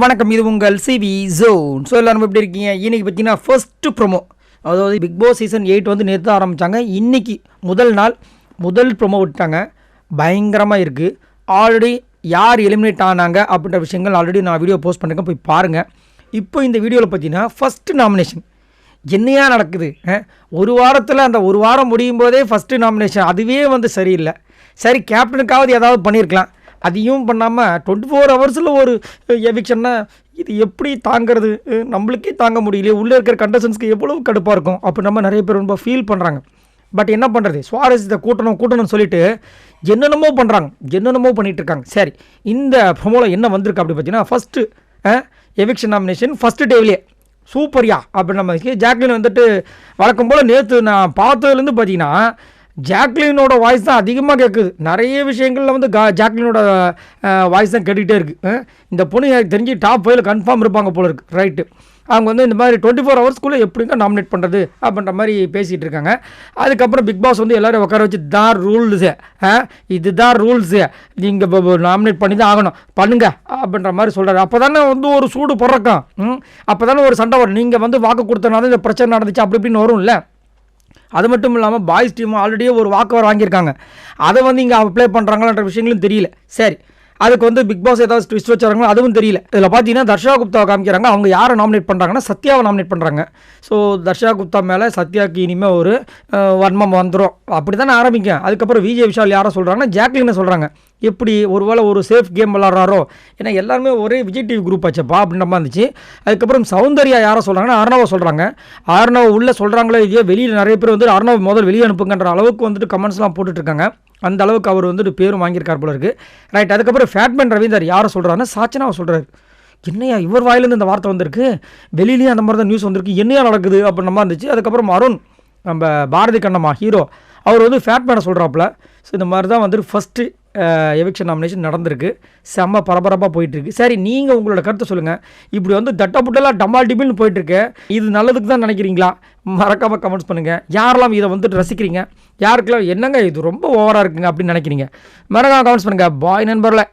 வணக்கம். இது உங்கள் சிவி ஜோன். எல்லாரும் எப்படி இருக்கீங்க? இன்றைக்கி பார்த்தீங்கன்னா ஃபர்ஸ்ட்டு ப்ரோமோ, அதாவது பிக் பாஸ் சீசன் 8 வந்து நேற்று தான் ஆரம்பித்தாங்க. இன்றைக்கி முதல் நாள் முதல் ப்ரோமோ விட்டாங்க. பயங்கரமாக இருக்குது. ஆல்ரெடி யார் எலிமினேட் ஆனாங்க அப்படின்ற விஷயங்கள் ஆல்ரெடி நான் வீடியோ போஸ்ட் பண்ணிருக்கேன், போய் பாருங்கள். இப்போ இந்த வீடியோவில் பார்த்தீங்கன்னா ஃபஸ்ட்டு நாமினேஷன் என்னையா நடக்குது? ஒரு வாரத்தில் அந்த ஒரு வாரம் முடியும் போதே ஃபஸ்ட்டு நாமினேஷன், அதுவே வந்து சரியில்லை. சரி, கேப்டனுக்காவது ஏதாவது பண்ணியிருக்கலாம், அதையும் பண்ணாமல் 24 ஹவர்ஸில் ஒரு எவிக்ஷன்னா இது எப்படி தாங்கிறது? நம்மளுக்கே தாங்க முடியலையே. உள்ளே இருக்கிற கண்டஸ்டன்ஸ்க்கு எவ்வளோ கடுப்பாக இருக்கும். அப்போ நம்ம நிறைய பேர் ரொம்ப ஃபீல் பண்ணுறாங்க. பட் என்ன பண்ணுறது, சுவாரஸ்யத்தை கூட்டணும்னு சொல்லிட்டு என்னென்னமோ பண்ணுறாங்க, என்னென்னமோ பண்ணிகிட்ருக்காங்க. சரி, இந்த ப்ரோமோவில் என்ன வந்திருக்கு அப்படி பார்த்தீங்கன்னா, ஃபஸ்ட்டு எவிக்ஷன் நாமினேஷன் ஃபஸ்ட்டு டேவிலே சூப்பர்யா அப்படின்னு நம்ம ஜாக்லின் வந்துட்டு வழக்கம் போல் நேற்று நான் பார்த்ததுலேருந்து பார்த்தீங்கன்னா ஜாக்லினோட வாய்ஸ் தான் அதிகமாக கேட்குது. நிறைய விஷயங்களில் வந்து ஜாக்லினோட வாய்ஸ் தான் கேட்டுக்கிட்டே இருக்குது. இந்த பொண்ணு எனக்கு தெரிஞ்சு டாப் 5 கன்ஃபார்ம் இருப்பாங்க போல இருக்குது. ரைட்டு, அவங்க வந்து இந்த மாதிரி 24 ஹவர்ஸ்க்குள்ளே எப்படிங்க நாமினேட் பண்ணுறது அப்படின்ற மாதிரி பேசிகிட்டு இருக்காங்க. அதுக்கப்புறம் பிக் பாஸ் வந்து எல்லோரும் உட்கார வச்சு தான் ரூல்ஸு, இதுதான் ரூல்ஸு, நீங்கள் நாமினேட் பண்ணி தான் ஆகணும், பண்ணுங்க அப்படின்ற மாதிரி சொல்கிறாரு. அப்போ தானே வந்து ஒரு சூடு பிறக்கும், அப்போ தானே ஒரு சண்டை வரும். நீங்கள் வந்து வாக்கு கொடுத்தனால இந்த பிரச்சனை நடந்துச்சு அப்படி இப்படின்னு வரும்ல. அது மட்டும் இல்லாமல் பாய்ஸ் டீம் ஆல்ரெடியே ஒரு வாக்கு வாங்கியிருக்காங்க. அதை வந்து இங்கே அப்ளை பண்ணுறாங்களான்ற விஷயங்களும் தெரியல. சரி, அதுக்கு வந்து பிக் பாஸ் ஏதாவது ட்விஸ்ட் வச்சுறாங்களோ அதுவும் தெரியல. இதில் பார்த்தீங்கன்னா தர்ஷா குப்தாவை காமிக்கிறாங்க. அவங்க யாரை நாமினேட் பண்ணுறாங்கன்னா சத்யாவை நாமினேட் பண்ணுறாங்க. ஸோ தர்ஷா குப்தா மேலே சத்யாவுக்கு இனிமேல் ஒரு வன்மம் வந்துடும் அப்படி தானே ஆரம்பிக்கும். அதுக்கப்புறம் விஜய் விஷால் யாரை சொல்கிறாங்கன்னா ஜாக்லின்னு சொல்கிறாங்க. எப்படி ஒருவேளை ஒரு சேஃப் கேம் விளாட்றாரோ, ஏன்னா எல்லாருமே ஒரே விஜய் டிவி குரூப் ஆச்சப்பா அப்படின்ற மாதிரி இருந்துச்சு. அதுக்கப்புறம் சௌந்தர்யா யாரை சொல்கிறாங்கன்னா அர்ணவை சொல்கிறாங்க. அர்ணவ உள்ளே சொல்கிறாங்களோ இதே வெளியில் நிறைய பேர் வந்து அர்ணவ் முதல் வெளியே அனுப்புங்கன்ற அளவுக்கு வந்துட்டு கமெண்ட்ஸ்லாம் போட்டுட்ருக்காங்க. அந்த அளவுக்கு அவர் வந்துட்டு பேரும் வாங்கியிருக்கார் போல இருக்குது. ரைட், அதுக்கப்புறம் ஃபேட்மேன் ரவீந்தர் யாரை சொல்கிறாருன்னா சாச்சனாவை சொல்கிறாரு. என்னையா இவர் வாயிலேருந்து இந்த வார்த்தை வந்திருக்கு, வெளியிலேயும் அந்த மாதிரி தான் நியூஸ் வந்திருக்கு, என்னையா நடக்குது அப்படின்ற மாதிரி இருந்துச்சு. அதுக்கப்புறம் அருண், நம்ம பாரதி கண்ணம்மா ஹீரோ, அவர் வந்து ஃபேட்மேனை சொல்கிறாப்புல. ஸோ இந்த மாதிரி தான் வந்துட்டு ஃபஸ்ட்டு எவிக்ஷன் நாமினேஷன் நடந்திருக்கு. செம்ம பரபரப்பாக போயிட்டுருக்கு. சரி, நீங்கள் உங்களோட கருத்தை சொல்லுங்கள். இப்படி வந்து தட்டப்புட்டெல்லாம் டமால் டிபிள்னு போயிட்டுருக்கு, இது நல்லதுக்கு தான் நினைக்கிறீங்களா? மறக்காமல் கமெண்ட்ஸ் பண்ணுங்கள். யாரெல்லாம் இதை வந்துட்டு ரசிக்கிறீங்க, யாருக்கெல்லாம் என்னங்க இது ரொம்ப ஓவராக இருக்குங்க அப்படின்னு நினைக்கிறீங்க, மறக்காமல் கமெண்ட்ஸ் பண்ணுங்கள். பாய் நண்பர்களே.